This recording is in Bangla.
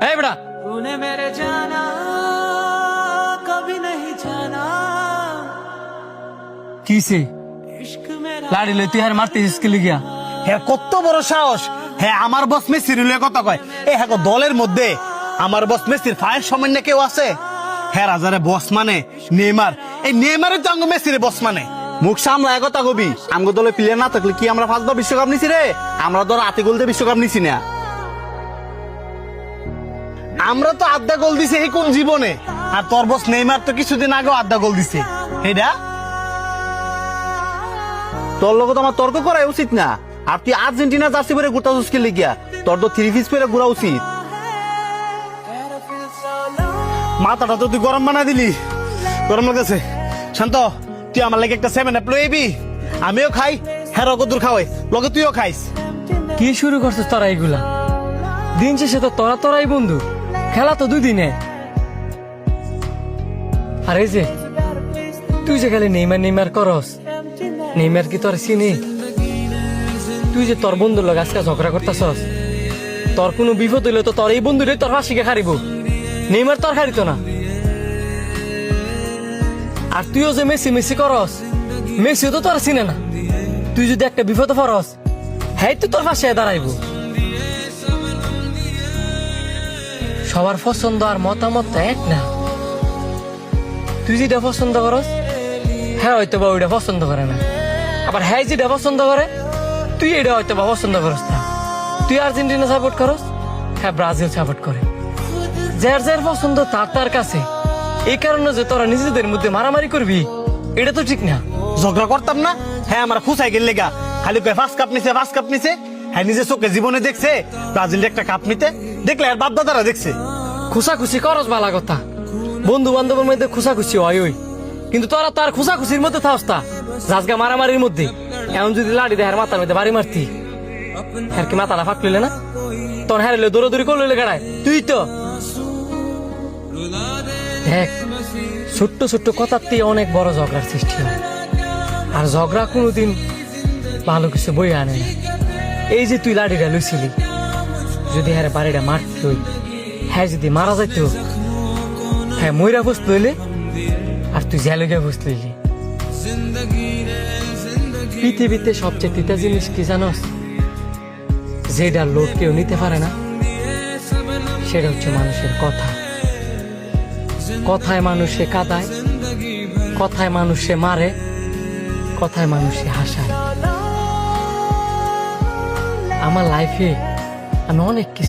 এই বেটা तूने मेरे जाना कभी नहीं जाना কিসে इश्क मेरा লাড়ি লই তুই আর মারতেছিস কি লিগিয়া? হ্যাঁ কত বড় সাহস! হ্যাঁ আমার বস মেসির কথা কয়। হ্যাঁ দলের মধ্যে আমার বস মেসির ফায়ার সামান্য কেউ আছে? হ্যাঁ রাজারে বস মানে নেইমার, এই নেইমারের তো আঙ্গ মেসির বস মানে। মুখ সামলায় কথা কবি। আমগো দলে প্লেয়ার না থাকলে কি আমরা 5 বার বিশ্বকাপ নিছি রে? আমরা ধর হাতে গোল দিয়ে বিশ্বকাপ নিছি না। আমরা তো আধা গোল দিছে এই কোন জীবনে, আর তোর বস নেইমার তো কিছুদিন আগেও আধা গোল দিছে। এটা তোর লোক তো আমার তর্ক করা উচিত না। আর তুই আর্জেন্টিনা জার্সি পরে ঘুরতে মুশকিল লিখিয়া, তোর তো 3 পিস পরে ঘুরা উচিত। মাথাটা তো তুই গরম বানাই দিলি, গরম লাগতেছে। শান্ত, তুই আমার লাগে একটা 7 আপ লইবি, আমিও খাই, হ্যাঁ কদ্দুর খাওয়াই, লগে তুইও খাইস। কি শুরু করছিস তোরা এইগুলা? দিন শেষে তো তোরাই বন্ধু, খেলা তো 2 দিনে। আর এই যে তুই যে খালি নেইমার করস, নেইমার কি তোর চিনি? তুই যে তোর বন্ধুর লগে আজকে ঝগড়া করতেছস, তোর কোনো বিপদ হইলে তো তোর এই বন্ধুরে তোর ফাঁসিকে খারিব, নেইমার তোর খারিত না। আর তুইও যে মেসি করস, মেসিও তো তোর চিনে না। তুই যদি একটা বিপদে পড়স, হ্যাঁ তো তোর পাশে দাঁড়াইব। সবার পছন্দ আর মতামত তো এক না। তুই যেটা পছন্দ করস, হ্যাঁ হয়তো বা ওইটা পছন্দ করে না। আবার হ্যাঁ যেটা পছন্দ করে, তুই এটা হয়তো বা পছন্দ করস না। তুই আর্জেন্টিনা সাপোর্ট করস, হ্যাঁ ব্রাজিল সাপোর্ট করে। যার যার পছন্দ তার কাছে। এই কারণে যে তোরা নিজেদের মধ্যে মারামারি করবি, এটা তো ঠিক না। ঝগড়া করতাম না, হ্যাঁ আমার খুশাই গেল লেগা, খালি কয় 5 কাপ নিছে। হ্যাঁ নিজে চোখে জীবনে দেখছে ব্রাজিল একটা কাপ নিতে, দেখলে আর বাপ দাদারা দেখছে। খুশাখুশি করস বালা কথা, বন্ধু বান্ধবের মধ্যে খুশাখুশি হয় ওই, কিন্তু তোরা তার খুশাখুশির মধ্যে থাকস তা রাজগা মারামারির মধ্যে। এমন যদি লাড়ি দেয় মাথার মধ্যে বাড়ি মারতি, হ্যাঁ কি মাথাটা ফাঁক লইলে না? তোর হ্যাঁ দৌড়াদৌড়ি করলে গাড়ায় তুই তো দেখ, ছোট্ট ছোট্ট কথাতে অনেক বড় ঝগড়ার সৃষ্টি হয়। আর ঝগড়া কোনোদিন ভালো কিছু বই আনে না। এই যে তুই লাড়িটা লইছিলি, যদি হ্যাঁ বাড়িটা মারত, হ্যাঁ যদি মারা যাইত, হ্যাঁ ময়রা বসত লইলে, আর তুই জ্যালগা বসত লইলি। পৃথিবীতে সবচেয়ে তিতা জিনিস কি জানস? যেটা লোক কেউ নিতে পারে না, সেটা হচ্ছে মানুষের কথা। কথায় মানুষে কাঁদায়, কথায় মানুষে মারে, কথায় মানুষে হাসায়। আমার লাইফে আমি অনেক কিছু